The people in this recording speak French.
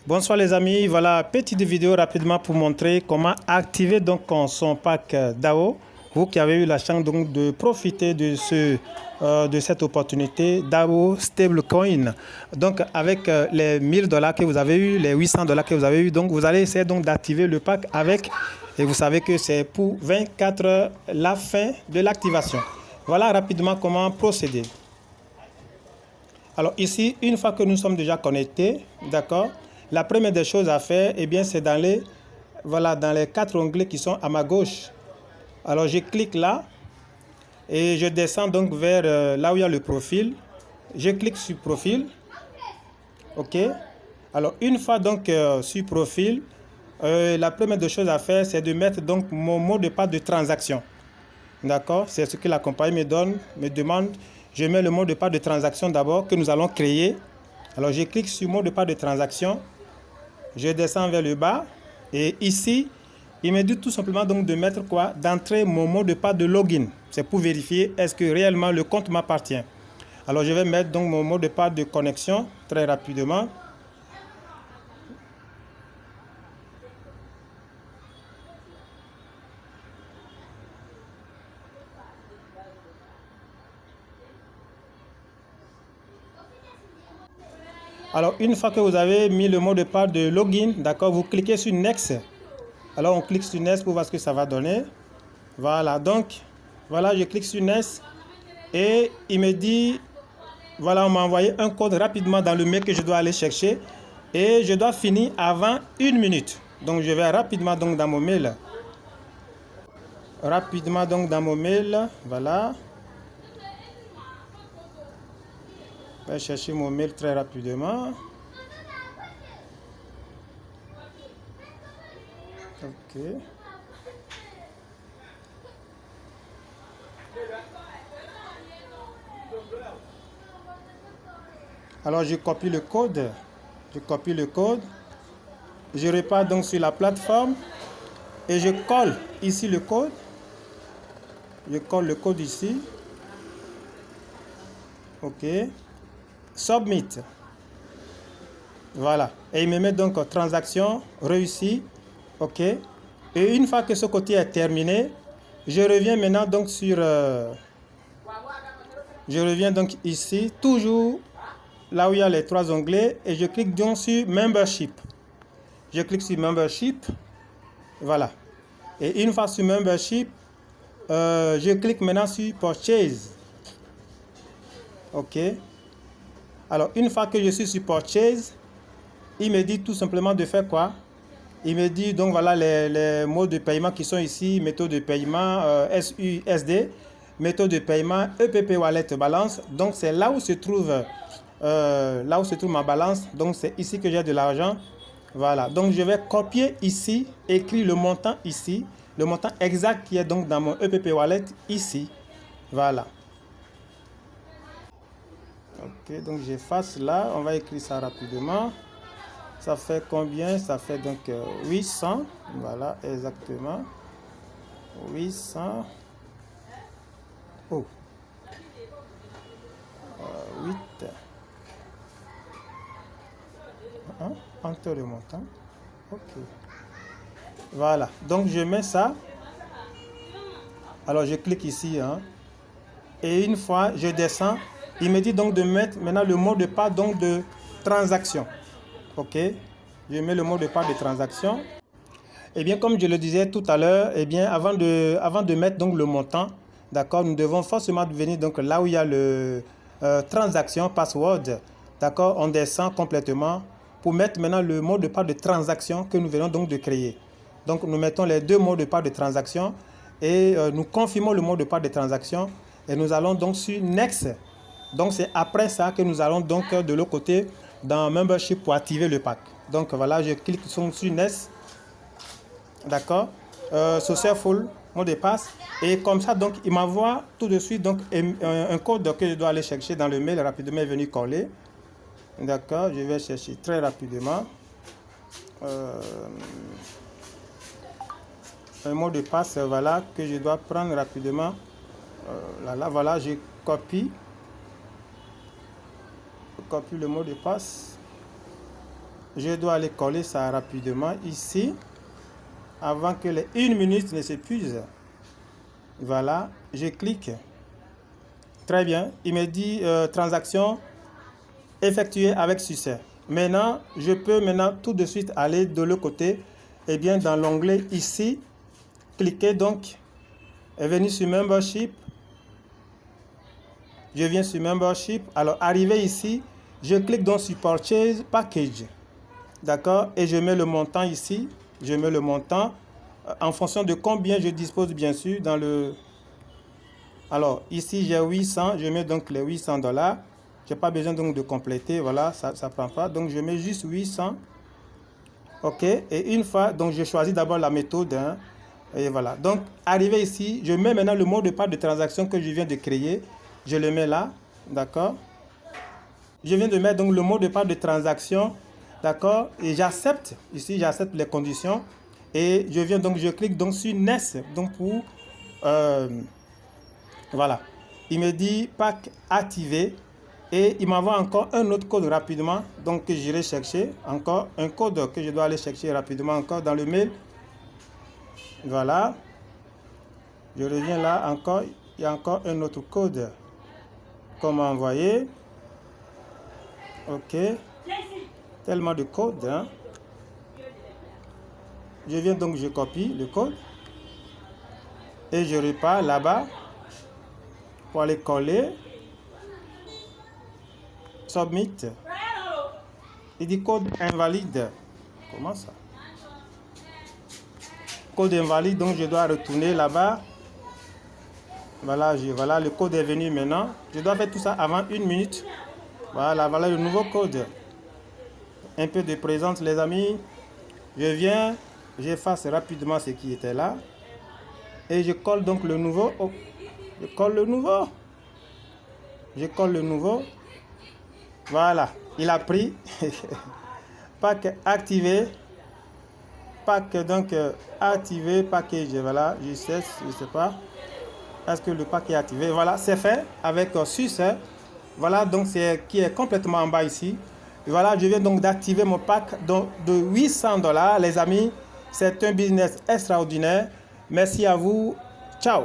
Bonsoir les amis, voilà petite vidéo rapidement pour montrer comment activer donc son pack DAO. Vous qui avez eu la chance donc de profiter de cette opportunité DAO Stablecoin. Donc avec les 1000 $ que vous avez eu, les 800 $ que vous avez eu, donc vous allez essayer donc d'activer le pack avec, et vous savez que c'est pour 24 heures la fin de l'activation. Voilà rapidement comment procéder. Alors ici, une fois que nous sommes déjà connectés, d'accord, la première des choses à faire, eh bien, c'est dans les 4 onglets qui sont à ma gauche. Alors je clique là et je descends donc vers là où il y a le profil. Je clique sur profil. OK. Alors une fois donc sur profil, la première des choses à faire, c'est de mettre donc mon mot de passe de transaction. D'accord, c'est ce que la compagnie me demande. Je mets le mot de passe de transaction d'abord que nous allons créer. Alors je clique sur mot de passe de transaction. Je descends vers le bas et ici, il me dit tout simplement donc de mettre quoi? D'entrer mon mot de passe de login. C'est pour vérifier est-ce que réellement le compte m'appartient. Alors je vais mettre donc mon mot de passe de connexion très rapidement. Alors une fois que vous avez mis le mot de passe de login, d'accord, vous cliquez sur Next. Alors on clique sur Next pour voir ce que ça va donner. Voilà, donc voilà, je clique sur Next et il me dit, voilà, on m'a envoyé un code rapidement dans le mail que je dois aller chercher et je dois finir avant 1 minute. Donc je vais rapidement donc dans mon mail. Voilà. Je vais chercher mon mail très rapidement. OK. Alors je copie le code. Je repars donc sur la plateforme et je colle ici le code. Je colle le code ici. OK. Submit. Voilà. Et il me met donc transaction réussie. OK. Et une fois que ce côté est terminé, je reviens maintenant donc sur... je reviens donc ici, toujours là où il y a les 3 onglets, et je clique donc sur Membership. Je clique sur Membership. Voilà. Et une fois sur Membership, je clique maintenant sur Purchase. OK. Alors, une fois que je suis sur Purchase, il me dit tout simplement de faire quoi? Il me dit donc voilà les modes de paiement qui sont ici, méthode de paiement SUSD, méthode de paiement EPP Wallet Balance. Donc c'est là où se trouve ma balance. Donc c'est ici que j'ai de l'argent. Voilà. Donc je vais copier ici, écrire le montant ici, le montant exact qui est donc dans mon EPP Wallet ici. Voilà. Ok, donc j'efface là. On va écrire ça rapidement. Ça fait combien? Ça fait donc 800. Voilà, exactement. 800. Oh. 8. Entre le montant. Ok. Voilà. Donc je mets ça. Alors je clique ici. Et une fois, je descends. Il me dit donc de mettre maintenant le mot de passe donc de transaction. OK. Je mets le mot de passe de transaction. Eh bien, comme je le disais tout à l'heure, eh bien, avant de mettre donc le montant, d'accord, nous devons forcément venir donc là où il y a le transaction, password, d'accord, on descend complètement pour mettre maintenant le mot de passe de transaction que nous venons donc de créer. Donc, nous mettons les 2 mots de passe de transaction et nous confirmons le mot de passe de transaction et nous allons donc sur Next. Donc, c'est après ça que nous allons donc de l'autre côté dans Membership pour activer le pack. Donc, voilà, je clique sur Next. D'accord, Successful, mot de passe, et comme ça donc il m'envoie tout de suite donc un code que je dois aller chercher dans le mail rapidement est venu coller. D'accord, je vais chercher très rapidement un mot de passe, voilà, que je dois prendre rapidement. Là, voilà, je copie le mot de passe. Je dois aller coller ça rapidement ici, avant que les 1 minute ne s'épuise. Voilà, je clique. Très bien, il me dit transaction effectuée avec succès. Maintenant, je peux tout de suite aller de l'autre côté. Et bien, dans l'onglet ici, cliquez donc et venir sur Membership. Je viens sur Membership. Alors, arrivé ici, je clique donc sur Purchase Package. D'accord? Et je mets le montant ici. Je mets le montant en fonction de combien je dispose, bien sûr, dans le... Alors, ici, j'ai 800. Je mets donc les 800 $. Je n'ai pas besoin donc de compléter. Voilà, ça ne prend pas. Donc, je mets juste 800. OK. Et une fois, donc, je choisis d'abord la méthode. Hein, et voilà. Donc, arrivé ici, je mets maintenant le mot de passe de transaction que je viens de créer. Je le mets là. D'accord. Je viens de mettre donc le mot de passe de transaction. D'accord. Et j'accepte. Ici, j'accepte les conditions. Et je clique donc sur Next. Donc, pour... voilà. Il me dit pack activé. Et il m'envoie encore un autre code rapidement. Donc, j'irai chercher encore un code que je dois aller chercher rapidement encore dans le mail. Voilà. Je reviens là encore. Il y a encore un autre code qu'on m'a envoyé. OK. Tellement de codes. Hein. Je viens donc, je copie le code. Et je repars là-bas pour aller coller. Submit. Il dit code invalide. Comment ça? Code invalide, donc je dois retourner là-bas. Voilà, voilà, le code est venu maintenant. Je dois faire tout ça avant 1 minute. Voilà, voilà le nouveau code. Un peu de présence, les amis. Je viens, j'efface rapidement ce qui était là. Et je colle donc le nouveau. Oh, je colle le nouveau. Je colle le nouveau. Voilà, il a pris. Pack activé. Pack donc activé, package. Voilà, je sais pas. Est-ce que le pack est activé? Voilà, c'est fait avec succès. Voilà, donc c'est qui est complètement en bas ici. Et voilà, je viens donc d'activer mon pack de 800 $. Les amis, c'est un business extraordinaire. Merci à vous. Ciao.